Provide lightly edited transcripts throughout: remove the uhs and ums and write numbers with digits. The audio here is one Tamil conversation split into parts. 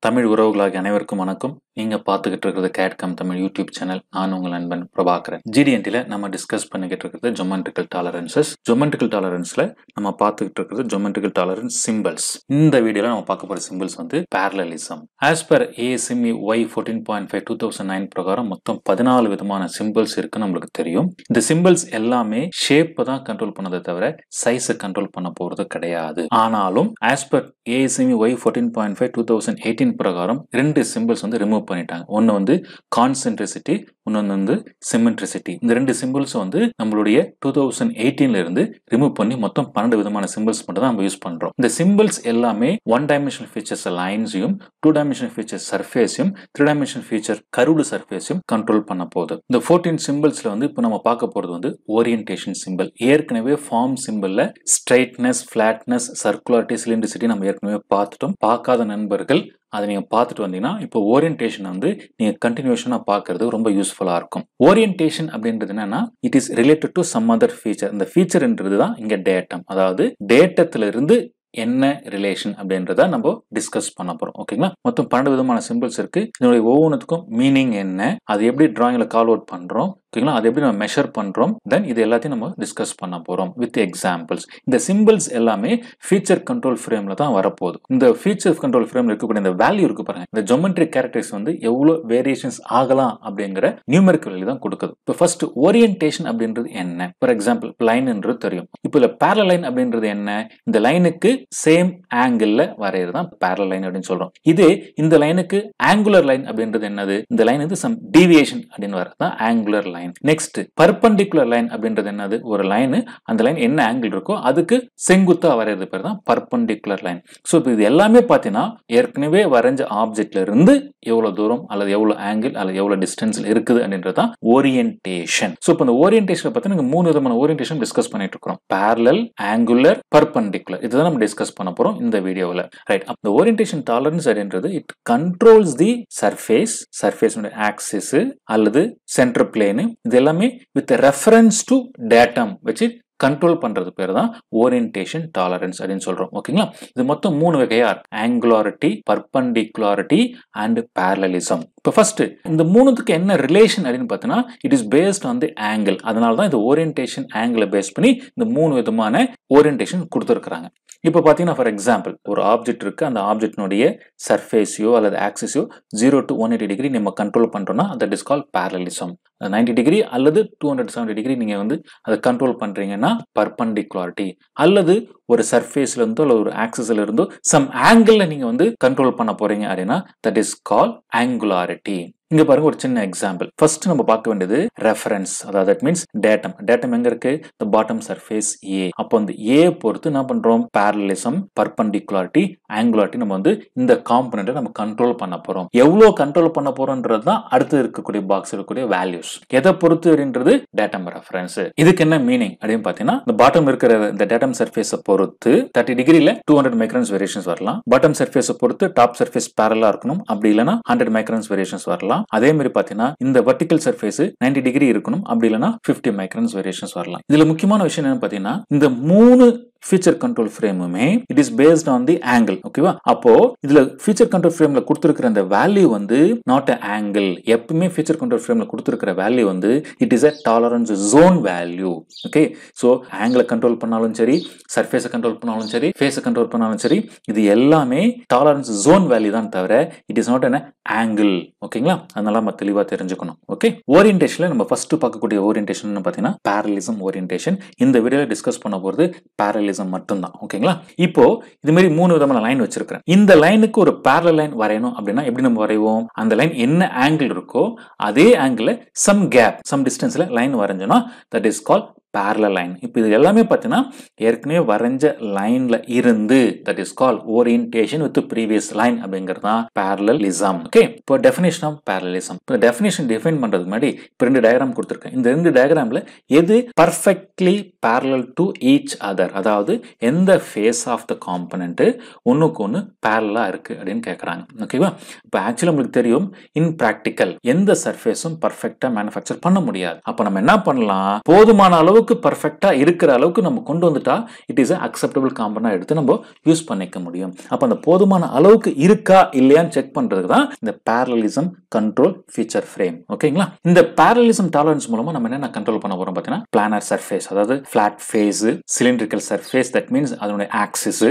தமிழ் உறவுகளாகிய அனைவருக்கும் வணக்கம். நீங்க பார்த்துக்கிட்டு இருக்கிறது கேட்கம் தமிழ் யூடியூப் சேனல். நான் உங்கள் நண்பன் பிரபாகரன். GDNTல நம்ம டிஸ்கஸ் பண்ணிக்கிட்டு இருக்கிறது ஜொமெட்ரிக்கல் டாலரன்சஸ். ஜொமெட்ரிக்கல் டாலரன்ஸ்ல நம்ம பார்த்துக்கிட்டு இருக்கிறது ஜொமெட்ரிக்கல் டாலரன்ஸ் சிம்பிள்ஸ். இந்த வீடியோல நம்ம பார்க்க போற சிம்பிள்ஸ் வந்து parallelism. As per ASME Y 14.5 2009 பிரகாரம் மொத்தம் 14 விதமான சிம்பிள்ஸ் இருக்கு நம்மளுக்கு தெரியும். இந்த சிம்பிள்ஸ் எல்லாமே ஷேப்பை தான் கண்ட்ரோல் பண்ணதை தவிர சைஸை கண்ட்ரோல் பண்ண போறது கிடையாது. ஆனாலும் as per ASME Y 14.5 2018 பிரகாரம் ரெண்டு சிம்பிள்ஸ் வந்து ரிமூவ் பண்ணிட்டாங்க. ஒன்னு வந்து கான்சென்ட்ரிசிட்டி, இன்னொன்னு வந்து சிமெட்ரிசிட்டி. இந்த ரெண்டு சிம்பிள்ஸ் வந்து நம்மளுடைய 2018ல இருந்து ரிமூவ் பண்ணி மொத்தம் 12 விதமான சிம்பிள்ஸ் மட்டும் தான் நம்ம யூஸ் பண்றோம். இந்த சிம்பிள்ஸ் எல்லாமே 1 டைமென்ஷனல் ஃபீச்சர்ஸ் லைன்ஸையும் 2 டைமென்ஷனல் ஃபீச்சர் சர்ஃபேஸையும் 3 டைமென்ஷனல் ஃபீச்சர் கர்வ்டு சர்ஃபேஸையும் கண்ட்ரோல் பண்ண போகுது. இந்த 14 சிம்பிள்ஸ்ல வந்து இப்போ நம்ம பார்க்க போறது வந்து ஓரியன்டேஷன் சிம்பிள். ஏற்கனவே ஃபார்ம் சிம்பிள்ல ஸ்ட்ரைட்னஸ், ஃபிளாட்னஸ், சர்க்குலாரிட்டி, சிலிண்டரிசிட்டி நம்ம ஏற்கனவே பார்த்துட்டோம். பார்க்காத நண்பர்கள் அதை நீங்க பார்த்துட்டு வந்தீங்கன்னா இப்போ ஓரியன்டேஷன் வந்து நீங்க கண்டினியூஷனா பார்க்கிறது ரொம்ப யூஸ்ஃபுல்லா இருக்கும். ஓரியன்டேஷன் அப்படின்றது என்னன்னா it is related to some other feature. இந்த ஃபீச்சர்ன்றது தான் இங்க டேட்டம். அதாவது டேட்டத்துல இருந்து என்ன ரிலேஷன் அப்படின்றத நம்ம டிஸ்கஸ் பண்ண போறோம். ஓகேங்களா? மொத்தம் 12 விதமான சிம்பிள்ஸ் இருக்கு. இதனுடைய ஒவ்வொன்றுக்கும் மீனிங் என்ன, அது எப்படி டிராயிங்ல கால் அவுட் பண்றோம், ஓகேங்களா, அது எப்படி நம்ம மெஷர் பண்றோம், தென் இது எல்லாத்தையும் நம்ம டிஸ்கஸ் பண்ண போறோம் வித் எக்ஸாம்பிள்ஸ். இந்த சிம்பிள்ஸ் எல்லாமே ஃபீச்சர் கண்ட்ரோல் ஃப்ரேம்ல தான் வரப்போகுது. இந்த ஃபீச்சர் கண்ட்ரோல் ஃப்ரேம்ல இருக்கக்கூடிய இந்த வேல்யூ இருக்கு பாருங்க, இந்த ஜியோமெட்ரிக் கேரக்டர்ஸ் வந்து எவ்வளவு வேரியேஷன்ஸ் ஆகலாம் அப்படிங்கிற நியூமெரிக்கல் வேல்யூ தான் கொடுக்குது. இப்போ ஃபர்ஸ்ட் ஓரியன்டேஷன் அப்படின்றது என்ன? ஃபார் எக்ஸாம்பிள் லைன்ன்றது தெரியும். இப்போ இதுல பேரலல் லைன் அப்படின்றது என்ன? இந்த லைனுக்கு சேம் ஆங்கிள் வரையறது தான் பேரலல் லைன் அப்படின்னு சொல்றோம். இதே இந்த லைனுக்கு ஆங்குலர் லைன் அப்படின்றது என்னது? இந்த லைன் வந்து சம் டீவியேஷன் அப்படின்னு வரது தான் angular line. Next perpendicular line அப்படின்றது என்னது? ஒரு லைன், அந்த லைன் என்ன ஆங்கிள் இருக்கோ அதுக்கு செங்குத்தா வரையறது பேர் தான் பர்பெண்டிகுலர் லைன். சோ இப்போ இது எல்லாமே பாத்தீங்கன்னா ஏற்கனவே வரைஞ்ச ஆப்ஜெக்ட்ல இருந்து எவ்வளவு தூரம் அல்லது எவ்வளவு ஆங்கிள் அல்லது எவ்வளவு டிஸ்டன்ஸ்ல இருக்குது அப்படின்றது தான் ஓரியன்டேஷன். சோ இப்போ இந்த ஓரியன்டேஷன் பார்த்தீங்கன்னா 3 விதமான ஓரியன்டேஷன் டிஸ்கஸ் பண்ணிட்டு இருக்கோம். Parallel, angular, perpendicular. இதுதான் நம்ம டிஸ்கஸ் பண்ண போறோம் இந்த வீடியோல. ரைட். the orientation tolerance அப்படின்றது it controls the surface உடைய axis அல்லது center plane. இது எல்லாமே with reference to datum வச்சு கண்ட்ரோல் பண்றது பேர் தான் ஓரியன்டேஷன் டாலரன்ஸ் அப்படின்னு சொல்றோம். ஓகேங்களா? இது மொத்தம் 3 வகையா இருக்கு. ஆங்குலாரிட்டி, பர்பெண்டிகுலாரிட்டி அண்ட் parallelism. இப்போ ஃபர்ஸ்ட் இந்த மூணுத்துக்கு என்ன ரிலேஷன் அப்படின்னு பார்த்தீங்கன்னா it is based on the angle. அதனால தான் இந்த ஓரியன்டேஷன் ஆங்கிளை பேஸ் பண்ணி இந்த 3 விதமான ஓரியன்டேஷன் கொடுத்துருக்காங்க. இப்போ பார்த்தீங்கன்னா ஃபார் எக்ஸாம்பிள் ஒரு ஆப்ஜெக்ட் இருக்கு, அந்த ஆப்ஜெக்ட்னுடைய சர்ஃபேஸையோ அல்லது ஆக்சிஸையோ 0 to 180 டிகிரி நம்ம கண்ட்ரோல் பண்றோம்னா that is call parallelism. 90 degree அல்லது 270 டிகிரி நீங்க வந்து அதை கண்ட்ரோல் பண்றீங்கன்னா பர்பெண்டிகுலாரிட்டி. அல்லது ஒரு சர்ஃபேஸ்ல இருந்தோ அல்லது ஒரு ஆக்சிஸ்ல இருந்தோ சம் ஆங்கிள் நீங்க வந்து கண்ட்ரோல் பண்ண போறீங்க அப்படின்னா தட் இஸ் கால் ஆங்குலாரிட்டி. இங்க பாருங்க ஒரு சின்ன எக்ஸாம்பிள். ஃபர்ஸ்ட் நம்ம பார்க்க வேண்டியது ரெஃபரன்ஸ், அதாவது தட் மீன்ஸ் டேட்டம். டேட்டம் எங்க இருக்கு? The bottom surface A. அப்போ அந்த A பொறுத்து என்ன பண்றோம்? parallelism, perpendicularity, angularity நம்ம வந்து இந்த காம்போனன்ட்டை நம்ம கண்ட்ரோல் பண்ண போறோம். எவ்வளவு கண்ட்ரோல் பண்ண போறோம்ன்றது தான் அடுத்து இருக்கக்கூடிய பாக்ஸ் இருக்கக்கூடிய வேல்யூஸ். எதை பொறுத்து அப்படின்றது டேட்டம் ரெஃபரன்ஸ். இதுக்கு என்ன மீனிங் அப்படின்னு பார்த்தீங்கன்னா இந்த பாட்டம் இருக்கிற இந்த டேட்டம் சர்ஃபேஸை பொறுத்து 30 டிகிரில 200 மைக்ரான்ஸ் வேரியேஷன்ஸ் வரலாம். பாட்டம் சர்ஃபேஸை பொறுத்து டாப் சர்ஃபேஸ் பேரலா இருக்கணும், அப்படி இல்லைன்னா 100 மைக்ரான்ஸ் வேரியேஷன்ஸ் வரலாம். அதே மாதிரி பாத்தீங்கன்னா இந்த வெர்டிகல் சர்ஃபேஸ் 90 டிகிரி இருக்கணும், அப்படி இல்லைன்னா 50 மைக்ரான்ஸ் வேரியேஷன்ஸ் வரலாம். இதுல முக்கியமான விஷயம் என்னன்னு பாத்தீங்கன்னா இந்த 3 ஃபீச்சர் கண்ட்ரோல் ஃப்ரேமுமே it is based on the angle. ஓகேவா? அப்போ இதுல ஃபீச்சர் கண்ட்ரோல் ஃப்ரேம்ல கொடுத்திருக்கிற அந்த வேல்யூ வந்து நாட் a ஆங்கிள். எப்பவுமே ஃபீச்சர் கண்ட்ரோல் ஃப்ரேம்ல கொடுத்திருக்கிற வேல்யூ வந்து it is a tolerance zone value. Okay? So ஆங்கிளை கண்ட்ரோல் பண்ணாலும் சரி, சர்ஃபேஸை கண்ட்ரோல் பண்ணாலும் சரி, ஃபேஸை கண்ட்ரோல் பண்ணாலும் சரி, இது எல்லாமே டாலரன்ஸ் ஜோன் வேல்யூ தான் தவிர it is not an angle. ஓகேங்களா? அதனால நம்ம தெளிவா தெரிஞ்சுக்கணும். ஓகே? ஓரியன்டேஷன்ல நம்ம ஃபர்ஸ்ட் பார்க்கக்கூடிய ஓரியன்டேஷன் பாத்தீங்கன்னா parallelism ஓரியன்டேஷன். இந்த வீடியோல டிஸ்கஸ் பண்ண போறது parallelism மட்டும்தான். ஓகேங்களா? இப்போ இது மாதிரி 3 விதமான லைன் வச்சிருக்கேன். இந்த லைனுக்கு ஒரு parallel லைன் வரையணும் அப்படின்னா எப்படி நம்ம வரைவோம்? அந்த லைன் என்ன ஆங்கிள் இருக்கோ அதே ஆங்கிள் சம் கேப், சம் டிஸ்டன்ஸ்ல லைன் வரைஞ்சோம்னா that is call parallel line. இப்போ இது எல்லாமே பார்த்தீங்கன்னா ஏற்கனவே வரைஞ்ச லைன்ல இருந்து that is call orientation with previous line அப்படிங்கிறது தான் parallelism. ஓகே? இப்போ டெஃபினேஷன் ஆஃப் parallelism. இப்போ டெஃபினேஷன் டிஃபைன் பண்றதுக்கு முன்னாடி இப்போ 2 டயகிராம் கொடுத்திருக்கேன். இந்த 2 டயகிராம்ல எது perfectly parallel to each other, அதாவது எந்த ஃபேஸ் ஆஃப் த காம்போனன்ட் ஒண்ணுக்கு ஒண்ணு parallel இருக்கு அப்படின்னு கேக்குறாங்க. ஓகேவா? இப்போ ஆக்சுவலி உங்களுக்கு தெரியும் இன் பிராக்டிக்கல் எந்த சர்ஃபேஸும் பர்ஃபெக்ட்டா மேனுஃபேக்சர் பண்ண முடியாது. அப்ப நம்ம என்ன பண்ணலாம்? போதுமான அளவு அளவுக்கு பர்ஃபெக்டா இருக்கிற அளவுக்கு நம்ம கொண்டு வந்துட்டா இட் இஸ் அக்செப்டபிள் காம்பனா எடுத்து நம்ம யூஸ் பண்ணிக்க முடியும். அப்ப அந்த போதுமான அளவுக்கு இருக்கா இல்லையான்னு செக் பண்றதுக்கு தான் இந்த parallelism control feature frame. ஓகேங்களா? இந்த parallelism tolerance மூலமா நம்ம என்ன கண்ட்ரோல் பண்ண போறோம் பார்த்தீங்கன்னா planar surface, அதாவது flat face, cylindrical surface, that means அதனுடைய axis,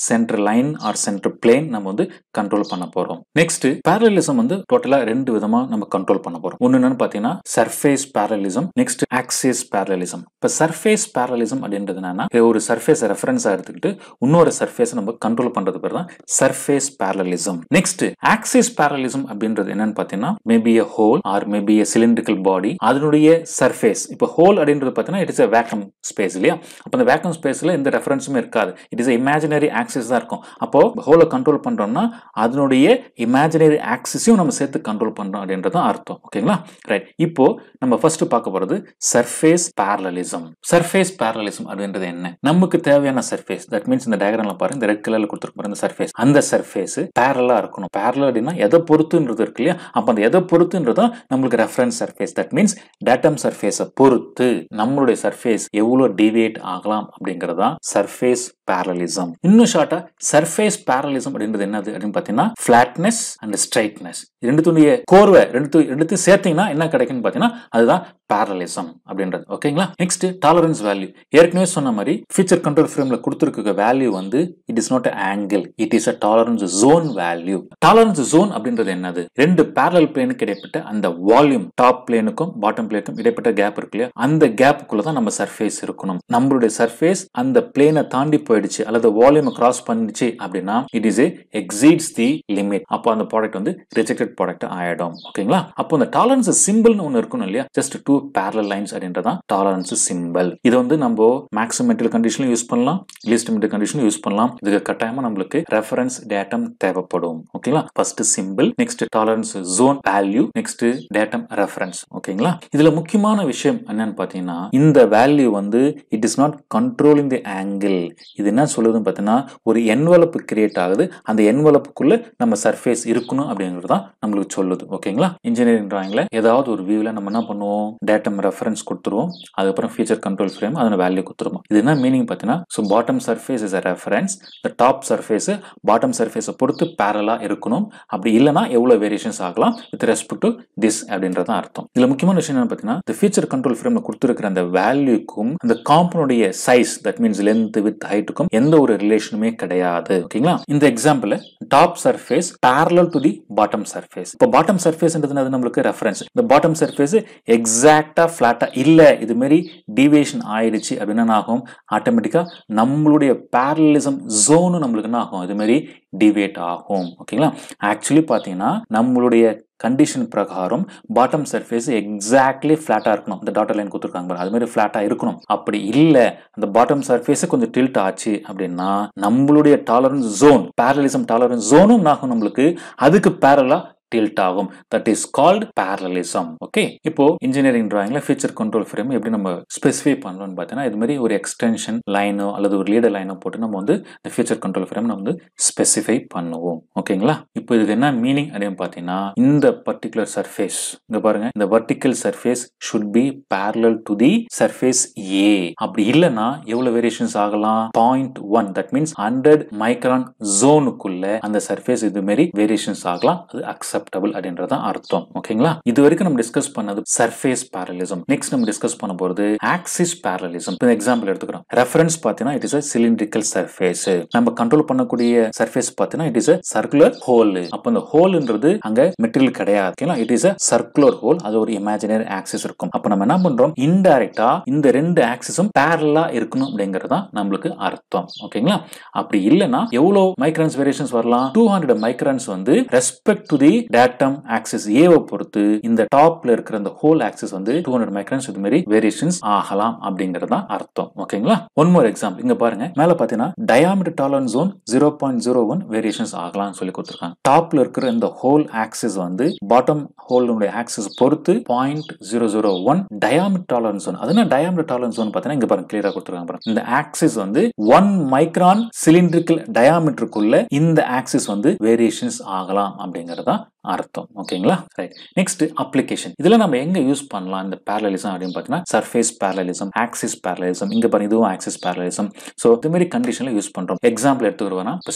center line or center plane நம்ம வந்து கண்ட்ரோல் பண்ண போறோம். நெக்ஸ்ட் parallelism வந்து டோட்டலா ரெண்டு விதமா நம்ம கண்ட்ரோல் பண்ண போறோம். ஒன்னு என்னன்னு பாத்தீங்கன்னா surface parallelism, next axis parallelism. இப்ப surface parallelism அப்படின்றது என்னன்னா ஒரு சர்ஃபேஸ் ரெஃபரன்ஸா எடுத்துக்கிட்டு இன்னொரு சர்ஃபேஸ் நம்ம கண்ட்ரோல் பண்றது பேர் தான் surface parallelism. Next axis parallelism அப்படின்றது என்னன்னு பாத்தீங்கன்னா maybe a hole or maybe a cylindrical body, அதனுடைய சர்ஃபேஸ். இப்ப ஹோல் அப்படின்றது பாத்தீங்கன்னா it is a vacuum space இல்லையா? அப்ப அந்த vacuum spaceல எந்த ரெஃபரன்ஸுமே இருக்காது. It is a imaginary axis தான் இருக்கும். அப்போ ஹோலை கண்ட்ரோல் பண்றோம்னா அதனுடைய இமேஜினரி ஆக்சிஸையும் நம்ம சேர்த்து கண்ட்ரோல் பண்றோம் அப்படின்றது அர்த்தம். ஓகேங்களா? ரைட். இப்போ நம்ம ஃபர்ஸ்ட் பார்க்க போறது சர்ஃபேஸ் parallelism. சர்ஃபேஸ் parallelism அப்படின்றது என்ன? நமக்கு தேவையான சர்ஃபேஸ், தட் மீன்ஸ் இந்த டயகிராம்ல பாருங்க, இந்த ரெட் கலர்ல கொடுத்திருக்க இந்த சர்ஃபேஸ், அந்த சர்ஃபேஸ் பேரலா இருக்கணும். பேரலல் அப்படின்னா எதை பொறுத்துன்றது இருக்கு இல்லையா? அப்ப அந்த எதை பொறுத்துன்றதா நம்மளுக்கு reference surface, that means datum சர்ஃபேஸை பொறுத்து நம்மளுடைய சர்ஃபேஸ் எவ்வளவு டிவியேட் ஆகலாம் அப்படிங்கறதா சர்ஃபேஸ் parallelism. இன்னும் ஷார்ட்டா சர்ஃபேஸ் parallelism அப்படின்றது என்னது அப்படின்னு பாத்தீங்கன்னா flatness and straightness. ரெண்டுத்துடைய கோர்வை ரெண்டு சேர்த்தீங்கன்னா என்ன கிடைக்குன்னு பாத்தீங்கன்னா அதுதான் parallelism அப்படின்றது. ஓகேங்களா? Next tolerance value. ஏற்கனவே சொன்ன மாதிரி ஃபீச்சர் கண்ட்ரோல் ஃப்ரேம்ல கொடுத்திருக்க வேல்யூ வந்து it is not angle, it is a tolerance zone value. Tolerance zone அப்படின்றது என்னது? ரெண்டு parallel பிளேனுக்கு இடைப்பட்ட அந்த வால்யூம், டாப் பிளேனுக்கும் பாட்டம் பிளேனுக்கும் இடைப்பட்ட கேப் இருக்கு இல்லையா? அந்த கேப்புக்குள்ள தான் நம்ம சர்ஃபேஸ் இருக்கணும். நம்மளுடைய சர்ஃபேஸ் அந்த பிளேனை தாண்டி போயிடுச்சு அல்லது வால்யூம் கிராஸ் பண்ணிடுச்சு அப்படின்னா it is exceeds the limit. அப்போ அந்த ப்ராடக்ட் வந்து ரிஜெக்டட் ப்ராடக்ட் ஆயிடும். ஓகேங்களா? அப்போ அந்த டாலரன்ஸ் சிம்பிள்னு ஒன்னு இருக்கணும் இல்லையா? ஜஸ்ட் டூ parallel lines அப்படின்றதான் டாலரன்ஸ் சிம்பிள். இது வந்து நம்ம மேக்ஸிமம் மெட்டீரியல் கண்டிஷன்ல யூஸ் பண்ணலாம், லீஸ்ட் மெட்டீரியல் கண்டிஷன்ல யூஸ் பண்ணலாம். இதுக்கு கட்டாயமா நம்மளுக்கு ரெஃபரன்ஸ் டேட்டம் தேவைப்படும். ஓகேங்களா? First simple, next tolerance zone value, next datum reference. ஓகேங்களா? இதுல முக்கியமான விஷயம் என்னன்னு பாத்தீங்கன்னா இந்த வேல்யூ வந்து it is not controlling the angle. இது என்ன சொல்லுதுன்னு பார்த்தீங்கன்னா ஒரு என்வலப் கிரியேட் ஆகுது, அந்த என்வலப்புக்குள்ள நம்ம சர்ஃபேஸ் இருக்கணும் அப்படிங்கிறது தான் நம்மளுக்கு சொல்லுது. ஓகேங்களா? இன்ஜினியரிங் டிராயிங்ல ஏதாவது ஒரு வியூல நம்ம என்ன பண்ணுவோம், டேட்டம் ரெஃபரன்ஸ் கொடுத்துருவோம், அதுக்கப்புறம் ஃபீச்சர் கண்ட்ரோல் ஃப்ரேம் அதோட வேல்யூ கொடுத்துருவோம். இது என்ன மீனிங் பார்த்தீங்கன்னா so bottom surface is a reference, the top surface bottom சர்ஃபேஸை பொறுத்து பேரலா இருக்கணும். அப்படி இல்லைன்னா எவ்வளவு வேரியேஷன்ஸ் ஆகலாம் வித் ரெஸ்பெக்ட் டு திஸ் அப்படின்றத அர்த்தம். இதுல முக்கியமான விஷயம் என்ன பார்த்தீங்கன்னா இந்த ஃபீச்சர் கண்ட்ரோல் ஃப்ரேம்ல கொடுத்துருக்கிற அந்த வேல்யூக்கும் அந்த காம்பனுடைய size, that means length with ஹைட்டுக்கும் எந்த ஒரு ரிலேஷனுமே கிடையாது. ஓகேங்களா? இந்த example top surface parallel to the bottom surface. இப்போ பாட்டம் சர்ஃபேஸ்ன்றது நம்மளுக்கு ரெஃபரன்ஸ். இந்த பாட்டம் சர்ஃபேஸ் எக்ஸாக்ட்டா ஃபிளாட்டா இல்ல இது மாதிரி டீவியேஷன் ஆயிடுச்சு அப்படின்னா ஆகும் ஆட்டோமேட்டிக்கா நம்மளுடைய parallelism ஜோன் நம்மளுக்கு என்ன ஆகும், இது மாதிரி டிவியேட் ஆகும். ஓகேங்களா? ஆக்சுவலி பாத்தீங்கன்னா நம்மளுடைய கண்டிஷன் பிரகாரம் பாட்டம் சர்ஃபேஸ் எக்ஸாக்ட்லி ஃபிளாட்டா இருக்கணும். இந்த டாட்டர் லைன் கொடுத்துருக்காங்க அது மாதிரி ஃபிளாட்டா இருக்கணும். அப்படி இல்ல அந்த பாட்டம் சர்ஃபேஸ் கொஞ்சம் டில்ட் ஆச்சு அப்படின்னா நம்மளுடைய டாலரன்ஸ் ஜோன், parallelism டாலரன்ஸ் ஜோனும் ஆகும் நம்மளுக்கு அதுக்கு பேரலா tilt ஆகும். that is called parallelism. Okay? இப்போ இன்ஜினியரிங் டிராயிங்ல ஃபீச்சர் கண்ட்ரோல் ஃப்ரேம் எப்படி நம்ம ஸ்பெசிஃபை பண்ணணும்னு பார்த்தீங்கன்னா இது மாதிரி ஒரு எக்ஸ்டென்ஷன் லைனோ அல்லது ஒரு லீடர் லைனோ போட்டு நம்ம வந்து இந்த ஃபீச்சர் கண்ட்ரோல் ஃப்ரேம் நம்ம வந்து ஸ்பெசிஃபை பண்ணுவோம். ஓகேங்களா? இப்போ இதுக்கு என்ன மீனிங் அப்படின்னு பார்த்தீங்கன்னா இந்த பர்டிகுலர் சர்ஃபேஸ் இங்க பாருங்க, இந்த vertical surface should be parallel to the surface A. அப்படி இல்லைன்னா எவ்வளவு வேரியேஷன்ஸ் ஆகலாம், 0.1, that means 100 மைக்ரான் ஜோனுக்குள்ள அந்த சர்ஃபேஸ் இது மாதிரி வேரியேஷன்ஸ் ஆகலாம். அது அக்செப்ட் அப்படின்றத அர்த்தம். ஓகேங்களா? இது வரைக்கும் நம்ம டிஸ்கஸ் பண்ணது சர்ஃபேஸ் parallelism. நெக்ஸ்ட் நம்ம டிஸ்கஸ் பண்ண போறது ஆக்சிஸ் parallelism. இப்போ எக்ஸாம்பிள் எடுத்துக்கிறோம். ரெஃபரன்ஸ் பார்த்தீங்கன்னா it is a cylindrical surface. நம்ம கண்ட்ரோல் பண்ணக்கூடிய சர்ஃபேஸ் பார்த்தீங்கன்னா it is a circular hole. அப்ப அந்த ஹோல்ன்றது அங்க மெட்டீரியல் கிடையாது. ஓகேங்களா? It is a circular hole. அது ஒரு இமேஜினரி ஆக்சிஸ் இருக்கும். அப்ப நம்ம என்ன பண்றோம், இன்டைரக்டா இந்த ரெண்டு ஆக்சிஸும் பேரலா இருக்கணும் அப்படிங்கறத நம்மளுக்கு அர்த்தம். ஓகேங்களா? அப்படி இல்லைன்னா எவ்வளவு மைக்ரான்ஸ் வேரியேஷன்ஸ் வரலாம், 200 மைக்ரான்ஸ் வந்து respect to the datum axis ஏவை பொறுத்து இந்த டாப்ல இருக்கிற அந்த ஹோல் ஆக்சிஸ் வந்து 200 மைக்ரான்ஸ் இது மாதிரி வேரியேஷன்ஸ் ஆகலாம் அப்படிங்கறத அர்த்தம். ஓகேங்களா? ஒன் மோர் எக்ஸாம்பிள் இங்க பாருங்க, மேல பாத்தீங்கன்னா டயாமீட்டர் டாலரன்ஸ் ஜோன் 0.01 வேரியேஷன்ஸ் ஆகலாம் சொல்லி கொடுத்திருக்காங்க. டாப்ல இருக்கிற இந்த ஹோல் ஆக்சிஸ் வந்து பாட்டம் ஹோலுடைய ஆக்சிஸ் பொறுத்து 0.001 டயாமீட்டர் டாலரன்ஸ் ஜோன். அதுனா டயாமீட்டர் டாலரன்ஸ் ஜோன் பாத்தீங்கன்னா இங்க பாருங்க கிளியரா கொடுத்திருக்காங்க பாருங்க. இந்த ஆக்சிஸ் வந்து 1 மைக்ரான் சிலிண்ட்ரிக்கல் டயாமீட்டருக்குள்ள இந்த ஆக்சிஸ் வந்து வேரியேஷன்ஸ் ஆகலாம் அப்படிங்கறத அர்த்தம். ஓகேங்களா? ரைட். Next application. இதுல நம்ம எங்க யூஸ் பண்ணலாம் இந்த parallelism அப்படின்னு பார்த்தீங்கன்னா சர்ஃபேஸ் parallelism, ஆக்சிஸ் parallelism, இங்க பாருங்க இதுவும் ஆக்சிஸ் parallelism. ஸோ இந்த மாதிரி கண்டிஷன்ல யூஸ் பண்றோம். எக்ஸாம்பிள் எடுத்துக்கிறோம்னா இப்போ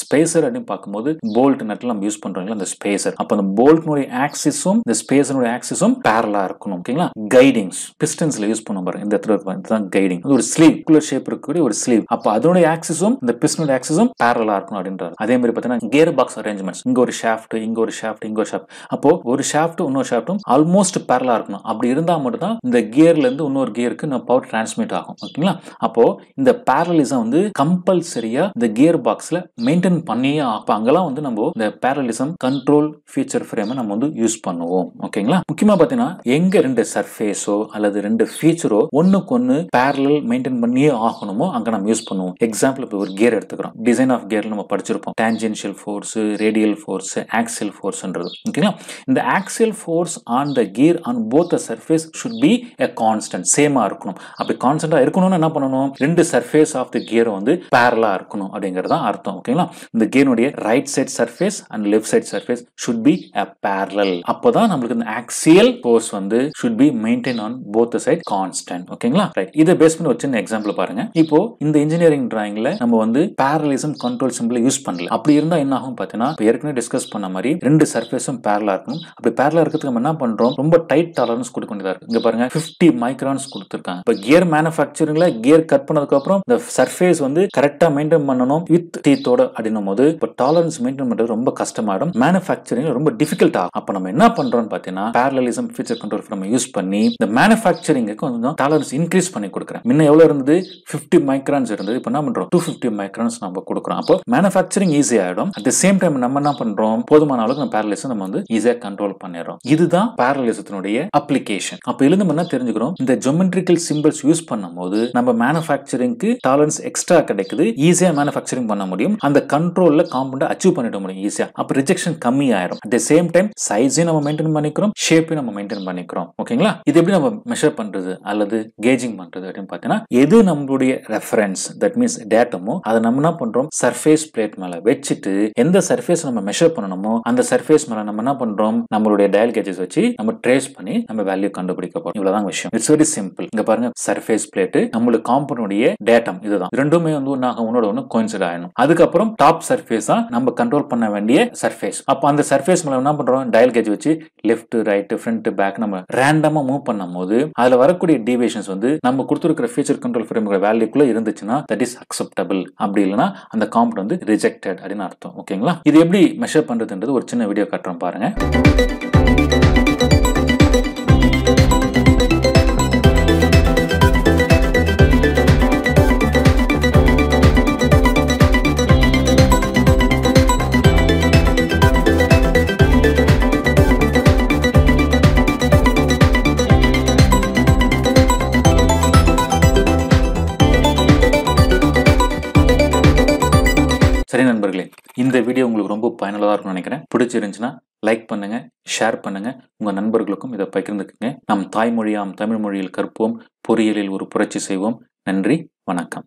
ஸ்பேசர் அப்படின்னு பார்க்கும்போது போல்ட் நட்டில் நம்ம யூஸ் பண்றோம் அந்த ஸ்பேசர். அப்போ அந்த போல்ட்னுடைய ஆக்சிஸும் இந்த ஸ்பேசருடைய ஆக்சிஸும் பேரலா இருக்கணும். ஓகேங்களா? கைடிங்ஸ் பிஸ்டன்ஸ்ல யூஸ் பண்ண பாருங்க. இந்த இடத்துல இதுதான் கைடிங். ஒரு ஸ்லீவ் ஷேப் இருக்கக்கூடிய ஒரு ஸ்லீவ். அப்போ அதனுடைய ஆக்சிஸும் இந்த பிஸ்டனுடைய ஆக்சிஸும் பேரலா இருக்கணும் அப்படின்றாரு. அதே மாதிரி பார்த்தீங்கன்னா கியர் பாக்ஸ் அரேஞ்ச்மெண்ட்ஸ். இங்க ஒரு ஷாஃப்ட், இங்க ஒரு ஷாஃப்ட், இங்க ஒரு ஷாஃப்ட். அப்போ ஒரு ஷாஃப்ட் இன்னொரு ஷாஃப்ட்டும் ஆல்மோஸ்ட் பேரலா இருக்கணும். அப்படி இருந்தா மட்டும் தான் இந்த கியர்ல இருந்து இன்னொரு கியருக்கு நம்ம பவர் டிரான்ஸ்மிட் ஆகும். ஓகேங்களா? அப்போ இந்த parallelism வந்து கம்பல்சரியா இந்த கியர் பாக்ஸ்ல மெயின்டைன் பண்ணியே. அப்ப அங்கெல்லாம் வந்து நம்ம இந்த parallelism கண்ட்ரோல் ஃபீச்சர் ஃப்ரேம் நம்ம வந்து யூஸ் பண்ணுவோம். ஓகேங்களா? முக்கியமா பாத்தீங்கன்னா எங்க ரெண்டு சர்ஃபேஸோ அல்லது ரெண்டு ஃபீச்சரோ ஒண்ணுக்கு ஒன்னு பேரலல் மெயின்டைன் பண்ணியே ஆகணுமோ அங்க நம்ம யூஸ் பண்ணுவோம். எக்ஸாம்பிள் இப்போ ஒரு கியர் எடுத்துக்கிறோம். டிசைன் ஆஃப் கியர்ல நம்ம படிச்சிருப்போம். Tangential force, radial force, axial ஃபோர்ஸ்ன்றது. ஓகேங்களா? இந்த axial force on the gear on both the surface should be a constant. சேமா இருக்கணும். அப்படி கான்ஸ்டன்டா இருக்கணும்னு என்ன பண்ணணும்? ரெண்டு சர்ஃபேஸ் ஆஃப் தி கியர் வந்து பேரலா இருக்கணும் அப்படிங்கறது தான் அர்த்தம். ஓகேங்களா? இந்த கியருடைய right side surface and left side surface should be a parallel. அப்பதான் நம்மளுக்கு இந்த ஆக்சியல் ஃபோர்ஸ் வந்து should be maintain on both the side constant. ஓகேங்களா? ரைட். இத பேஸ் பண்ணி ஒரு சின்ன எக்ஸாம்பிள் பாருங்க. இப்போ இந்த இன்ஜினியரிங் டிராயிங்ல நம்ம வந்து parallelism கண்ட்ரோல் சிம்பிள் யூஸ் பண்ணல. அப்படி இருந்தா என்ன ஆகும் பாத்தீங்கன்னா ஏற்கனவே டிஸ்கஸ் பண்ண மாதிரி ரெண்டு சர்ஃபேஸும் பேரலா இருக்கணும். அப்படி பேரலா இருக்கிறதுக்கு நம்ம என்ன பண்றோம்? ரொம்ப டைட் டாலரன்ஸ் கொடுக்க வேண்டியதா இருக்கு. இங்க பாருங்க 50 மைக்ரான்ஸ் கொடுத்திருக்காங்க. இப்போ கியர் மேனுஃபேக்சரிங்ல கியர் கட் பண்ணதுக்கு அப்புறம் இந்த சர்ஃபேஸ் வந்து கரெக்டா மெயின்டைன் பண்ணணும் வித் டீத்தோட அப்படின்னும் போது இப்போ டாலரன்ஸ் மெயின்டைன் பண்றது ரொம்ப கஷ்டமாயிடும். மேனுஃபேக்சரிங் ரொம்ப டிஃபிகல்ட் ஆகும். அப்ப நம்ம என்ன பண்றோம்னு பாத்தீங்கன்னா parallelism feature control frame use பண்ணி இந்த மேனுஃபேக்சரிங்க்கு கொஞ்சம் டாலரன்ஸ் இன்க்ரீஸ் பண்ணி கொடுக்கிறேன். முன்ன எவ்வளவு இருந்தது? 50 மைக்ரான்ஸ் இருந்தது. இப்போ என்ன பண்றோம்? 250 மைக்ரான்ஸ் நம்ம கொடுக்கிறோம். அப்போ மேனுஃபேக்சரிங் ஈஸி ஆயிடும். அட் தி சேம் டைம் நம்ம என்ன பண்றோம்? போதுமான அளவுக்கு நம்ம parallelism நம்ம வந்து ஈஸியா கண்ட்ரோல் பண்ணிடுறோம். இதுதான் parallelismனுடைய அப்ளிகேஷன். அப்ப இதுல நம்ம என்ன தெரிஞ்சுக்கிறோம்? இந்த ஜியோமெட்ரிக்கல் சிம்பிள்ஸ் யூஸ் பண்ணும்போது நம்ம மேனுஃபேக்சரிங்க்கு டாலரன்ஸ் எக்ஸ்ட்ரா கிடைக்குது. ஈஸியா மேனுஃபேக்சரிங் பண்ண முடியும். அந்த கண்ட்ரோல்ல காம்பவுண்ட் அச்சீவ் பண்ணிட முடியும் ஈஸியா. அப்ப ரிஜெக்ஷன் கம்மி ஆயிடும். அட் தி சேம் டைம் சைஸையும் நம்ம மெயின்டைன் பண்ணிக்கிறோம், ஷேப்பையும் நம்ம மெயின்டைன் பண்ணிக்கிறோம். ஓகேங்களா? இது எப்படி நம்ம மெஷர் பண்றது அல்லது கேஜிங் பண்றது அப்படின்னு பார்த்தீங்கன்னா எது நம்மளுடைய ரெஃபரன்ஸ் தட் மீன்ஸ் டேட்டமோ அதை நம்ம என்ன பண்றோம்? சர்ஃபேஸ் பிளேட் மேல வச்சுட்டு எந்த சர்ஃபேஸ் நம்ம மெஷர் பண்ணணுமோ அந்த சர்ஃபேஸ் மேல நம்ம என்ன பண்றோம்? நம்மளுடைய டயல் கேஜஸ் வச்சு நம்ம ட்ரேஸ் பண்ணி நம்ம வேல்யூ கண்டுபிடிக்க போறோம். இவ்வளவுதான் விஷயம். It's very simple. இங்க பாருங்க சர்ஃபேஸ் பிளேட் நம்மளுக்கு காம்பவுண்டுடைய டேட்டம் இதுதான். ரெண்டுமே வந்து ஒன்னோட ஒன்னு கோயின்சைட் ஆகணும். அதுக்கப்புறம் டாப் சர்ஃபேஸா நம்ம கண்ட்ரோல் பண்ண வேண்டிய சர்ஃபேஸ். அப்ப அந்த சர்ஃபேஸ் மேல என்ன பண்றோம்? டயல் கேஜ் வச்சு லெஃப்ட் ரைட் ஃப்ரண்ட் பேக் நம்ம ரேண்டமா மூவ் பண்ணும்போது அதுல வரக்கூடிய டீவியேஷன்ஸ் வந்து நம்ம கொடுத்திருக்கிற ஃபீச்சர் கண்ட்ரோல் ஃப்ரேம்ல வேல்யூக்குள்ள இருந்துச்சுன்னா தட் இஸ் அக்செப்டபிள். அப்படி இல்லைன்னா அந்த காம்பவுண்ட் வந்து ரிஜெக்டட் அப்படின்னு அர்த்தம். ஓகேங்களா? இது எப்படி மெஷர் பண்றதுன்றது ஒரு சின்ன வீடியோ காட்டுறோம் பாருங்க. சரி நண்பர்களே, இந்த வீடியோ உங்களுக்கு ரொம்ப பயனுள்ளதா இருக்கும்னு நினைக்கிறேன். பிடிச்சிருந்துச்சுன்னா லைக் பண்ணுங்க, ஷேர் பண்ணுங்க, உங்க நண்பர்களுக்கும் இதை பகிர்ந்துக்குங்க. நம் தாய்மொழியாம் தமிழ் மொழியில் கற்போம், பொறியியலில் ஒரு புரட்சி செய்வோம். நன்றி, வணக்கம்.